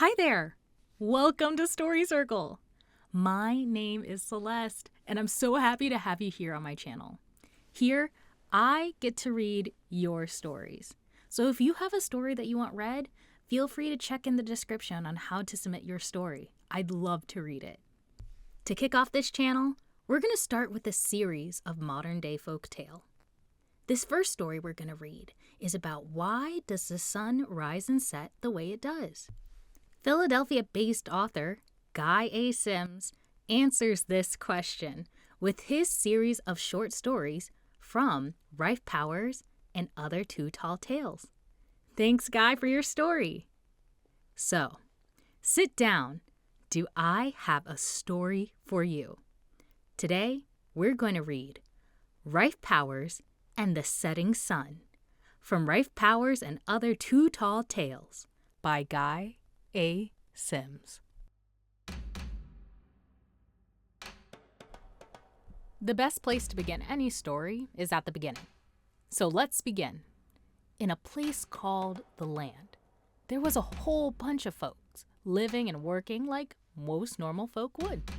Hi there! Welcome to Story Circle! My name is Celeste, and I'm so happy to have you here on my channel. Here, I get to read your stories. So if you have a story that you want read, feel free to check in the description on how to submit your story. I'd love to read it. To kick off this channel, we're going to start with a series of modern-day folk tale. This first story we're going to read is about why does the sun rise and set the way it does? Philadelphia-based author Guy A. Sims answers this question with his series of short stories from Rife Powers and Other Too Tall Tales. Thanks, Guy, for your story. So, sit down. Do I have a story for you? Today, we're going to read Rife Powers and the Setting Sun from Rife Powers and Other Too Tall Tales by Guy A. Sims. The best place to begin any story is at the beginning. So let's begin. In a place called the Land, there was a whole bunch of folks living and working like most normal folk would.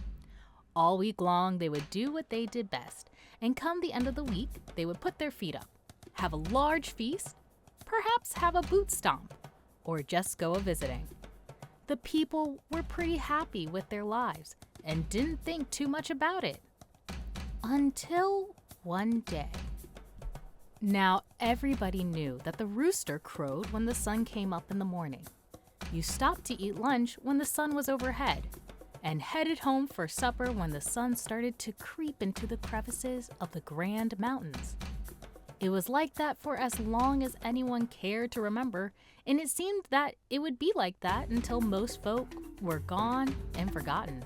All week long, they would do what they did best, and come the end of the week, they would put their feet up, have a large feast, perhaps have a boot stomp, or just go a-visiting. The people were pretty happy with their lives and didn't think too much about it. Until one day. Now, everybody knew that the rooster crowed when the sun came up in the morning. You stopped to eat lunch when the sun was overhead, and headed home for supper when the sun started to creep into the crevices of the Grand Mountains. It was like that for as long as anyone cared to remember, and it seemed that it would be like that until most folk were gone and forgotten.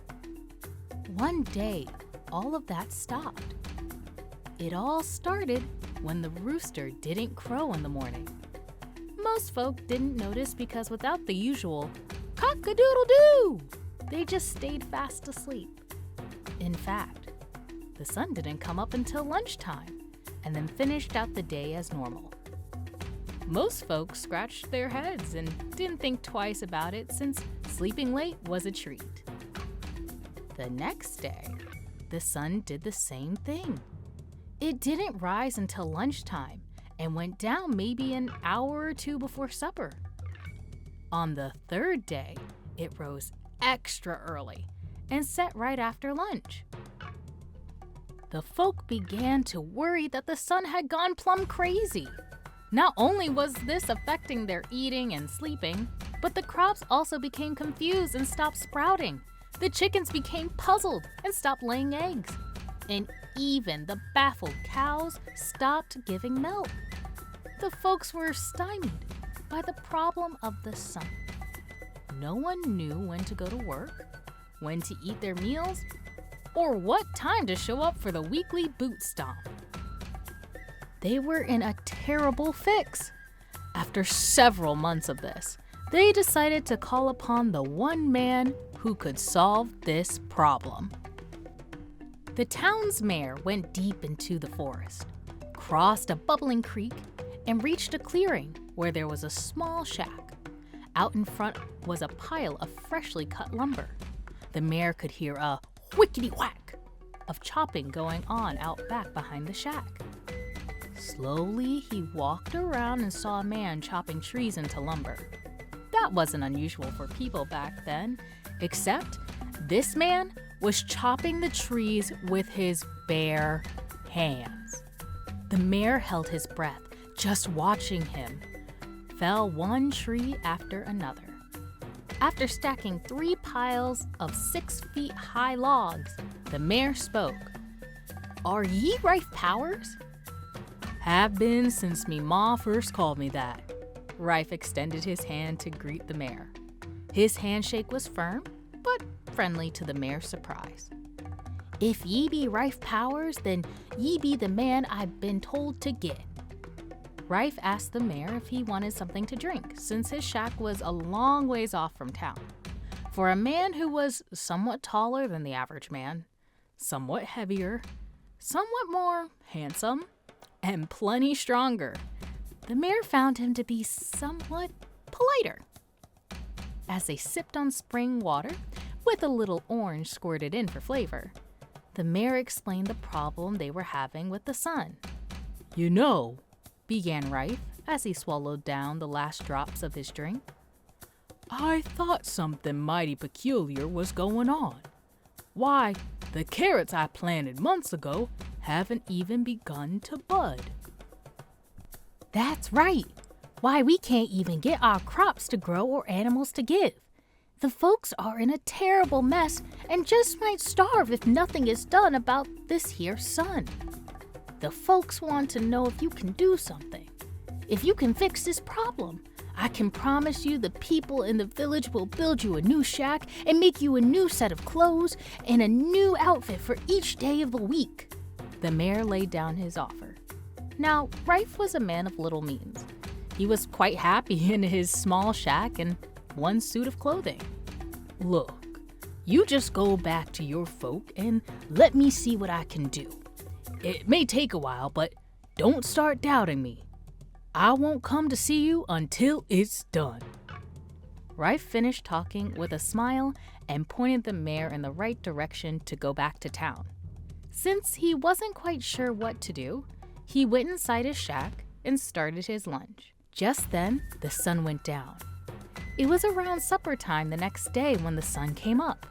One day, all of that stopped. It all started when the rooster didn't crow in the morning. Most folk didn't notice because without the usual cock-a-doodle-doo, they just stayed fast asleep. In fact, the sun didn't come up until lunchtime and then finished out the day as normal. Most folks scratched their heads and didn't think twice about it since sleeping late was a treat. The next day, the sun did the same thing. It didn't rise until lunchtime and went down maybe an hour or two before supper. On the third day, it rose extra early and set right after lunch. The folk began to worry that the sun had gone plumb crazy. Not only was this affecting their eating and sleeping, but the crops also became confused and stopped sprouting. The chickens became puzzled and stopped laying eggs. And even the baffled cows stopped giving milk. The folks were stymied by the problem of the sun. No one knew when to go to work, when to eat their meals, or what time to show up for the weekly boot stomp. They were in a terrible fix. After several months of this, they decided to call upon the one man who could solve this problem. The town's mayor went deep into the forest, crossed a bubbling creek, and reached a clearing where there was a small shack. Out in front was a pile of freshly cut lumber. The mayor could hear a whackety-whack of chopping going on out back behind the shack. Slowly, he walked around and saw a man chopping trees into lumber. That wasn't unusual for people back then, except this man was chopping the trees with his bare hands. The mayor held his breath, just watching him. Fell one tree after another. After stacking 3 piles of 6 feet high logs, the mayor spoke. "Are ye Rife Powers?" "Have been since me ma first called me that." Rife extended his hand to greet the mayor. His handshake was firm, but friendly to the mayor's surprise. "If ye be Rife Powers, then ye be the man I've been told to get." Rife asked the mayor if he wanted something to drink, since his shack was a long ways off from town. For a man who was somewhat taller than the average man, somewhat heavier, somewhat more handsome, and plenty stronger, the mayor found him to be somewhat politer. as they sipped on spring water with a little orange squirted in for flavor. The mayor explained the problem they were having with the sun. "You know," began Rife as he swallowed down the last drops of his drink, "I thought something mighty peculiar was going on. Why, the carrots I planted months ago haven't even begun to bud." "That's right. Why, we can't even get our crops to grow or animals to give. The folks are in a terrible mess and just might starve if nothing is done about this here sun. The folks want to know if you can do something. If you can fix this problem, I can promise you the people in the village will build you a new shack and make you a new set of clothes and a new outfit for each day of the week." The mayor laid down his offer. Now, Rife was a man of little means. He was quite happy in his small shack and one suit of clothing. "Look, you just go back to your folk and let me see what I can do. It may take a while, but don't start doubting me. I won't come to see you until it's done." Rife finished talking with a smile and pointed the mayor in the right direction to go back to town. Since he wasn't quite sure what to do, he went inside his shack and started his lunch. Just then, the sun went down. It was around supper time the next day when the sun came up.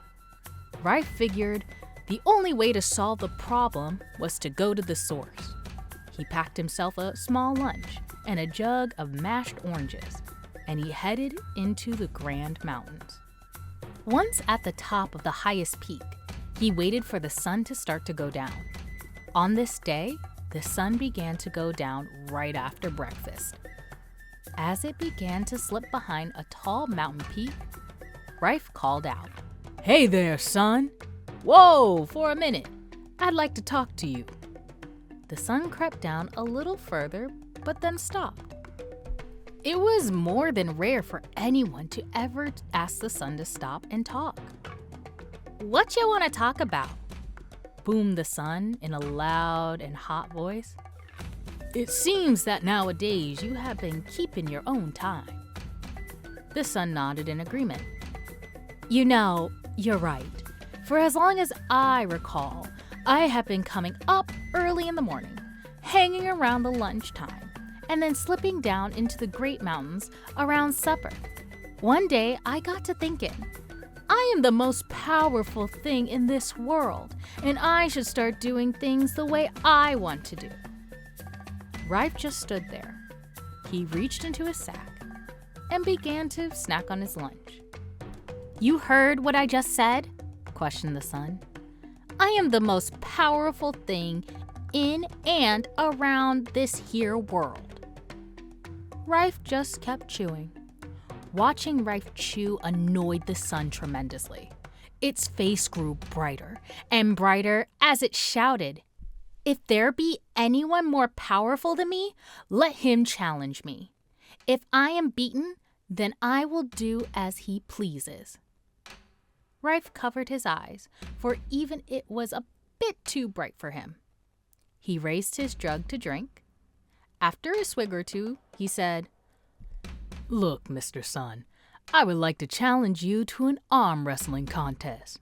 Rife figured the only way to solve the problem was to go to the source. He packed himself a small lunch and a jug of mashed oranges, and he headed into the Grand Mountains. Once at the top of the highest peak, he waited for the sun to start to go down. On this day, the sun began to go down right after breakfast. As it began to slip behind a tall mountain peak, Rife called out, "Hey there, sun! Whoa, for a minute. I'd like to talk to you." The sun crept down a little further, but then stopped. It was more than rare for anyone to ever ask the sun to stop and talk. "What you want to talk about?" boomed the sun in a loud and hot voice. "It seems that nowadays you have been keeping your own time." The sun nodded in agreement. "You know, you're right. For as long as I recall, I have been coming up early in the morning, hanging around the lunchtime, and then slipping down into the great mountains around supper. One day I got to thinking, I am the most powerful thing in this world, and I should start doing things the way I want to do." Rife just stood there. He reached into his sack and began to snack on his lunch. "You heard what I just said?" questioned the sun. "I am the most powerful thing in and around this here world." Rife just kept chewing. Watching Rife chew annoyed the sun tremendously. Its face grew brighter and brighter as it shouted, "If there be anyone more powerful than me, let him challenge me. If I am beaten, then I will do as he pleases." Rife covered his eyes, for even it was a bit too bright for him. He raised his jug to drink. After a swig or two, he said, "Look, Mr. Sun, I would like to challenge you to an arm wrestling contest.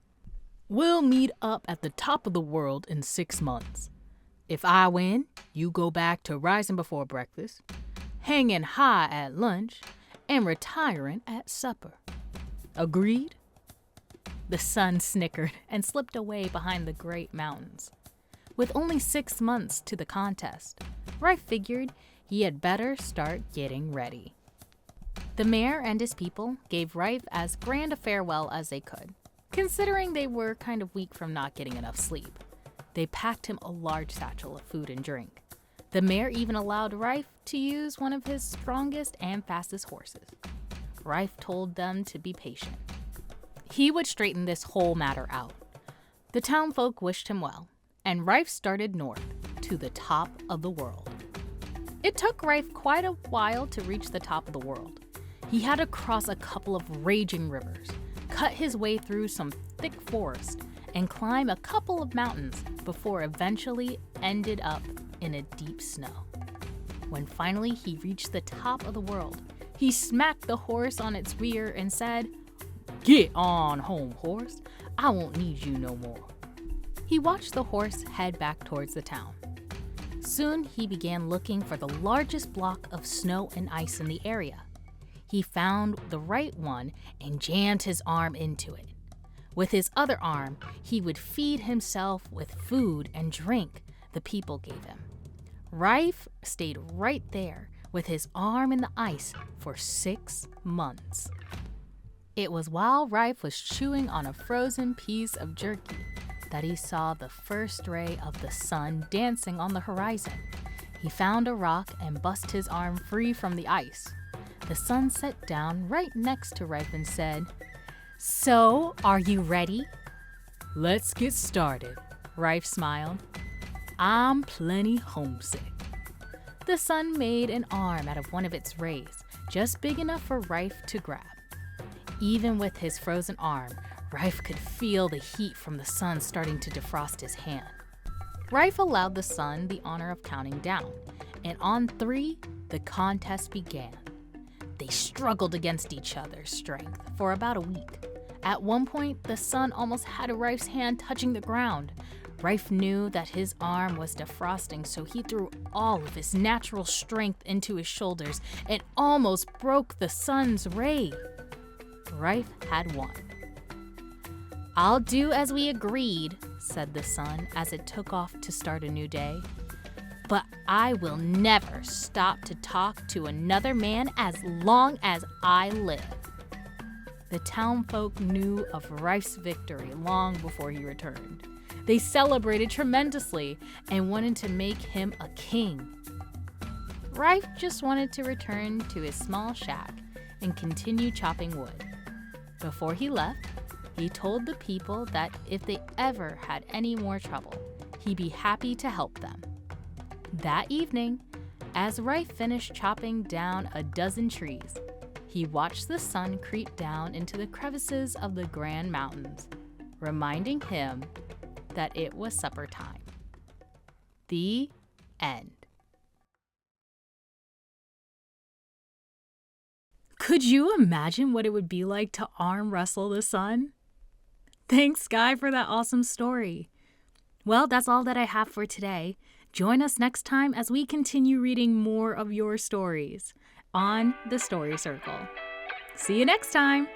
We'll meet up at the top of the world in 6 months. If I win, you go back to rising before breakfast, hanging high at lunch, and retiring at supper. Agreed?" The sun snickered and slipped away behind the great mountains. With only 6 months to the contest, Rife figured he had better start getting ready. The mayor and his people gave Rife as grand a farewell as they could, considering they were kind of weak from not getting enough sleep. They packed him a large satchel of food and drink. The mayor even allowed Rife to use one of his strongest and fastest horses. Rife told them to be patient. He would straighten this whole matter out. The townfolk wished him well, and Rife started north to the top of the world. It took Rife quite a while to reach the top of the world. He had to cross a couple of raging rivers, cut his way through some thick forest, and climb a couple of mountains before eventually ended up in a deep snow. When finally he reached the top of the world, he smacked the horse on its rear and said, "Get on home, horse. I won't need you no more." He watched the horse head back towards the town. Soon he began looking for the largest block of snow and ice in the area. He found the right one and jammed his arm into it. With his other arm, he would feed himself with food and drink the people gave him. Rife stayed right there with his arm in the ice for 6 months. It was while Rife was chewing on a frozen piece of jerky that he saw the first ray of the sun dancing on the horizon. He found a rock and bust his arm free from the ice. The sun sat down right next to Rife and said, "So, are you ready?" "Let's get started," Rife smiled. "I'm plenty homesick." The sun made an arm out of one of its rays, just big enough for Rife to grab. Even with his frozen arm, Rife could feel the heat from the sun starting to defrost his hand. Rife allowed the sun the honor of counting down, and on 3, the contest began. They struggled against each other's strength for about a week. At one point, the sun almost had Rife's hand touching the ground. Rife knew that his arm was defrosting, so he threw all of his natural strength into his shoulders and almost broke the sun's ray. Rife had won. "I'll do as we agreed," said the sun as it took off to start a new day. "But I will never stop to talk to another man as long as I live." The townfolk knew of Rife's victory long before he returned. They celebrated tremendously and wanted to make him a king. Rife just wanted to return to his small shack and continue chopping wood. Before he left, he told the people that if they ever had any more trouble, he'd be happy to help them. That evening, as Rife finished chopping down a dozen trees, he watched the sun creep down into the crevices of the Grand Mountains, reminding him that it was supper time. The end. Could you imagine what it would be like to arm wrestle the sun? Thanks, Guy, for that awesome story. Well, that's all that I have for today. Join us next time as we continue reading more of your stories on the Story Circle. See you next time.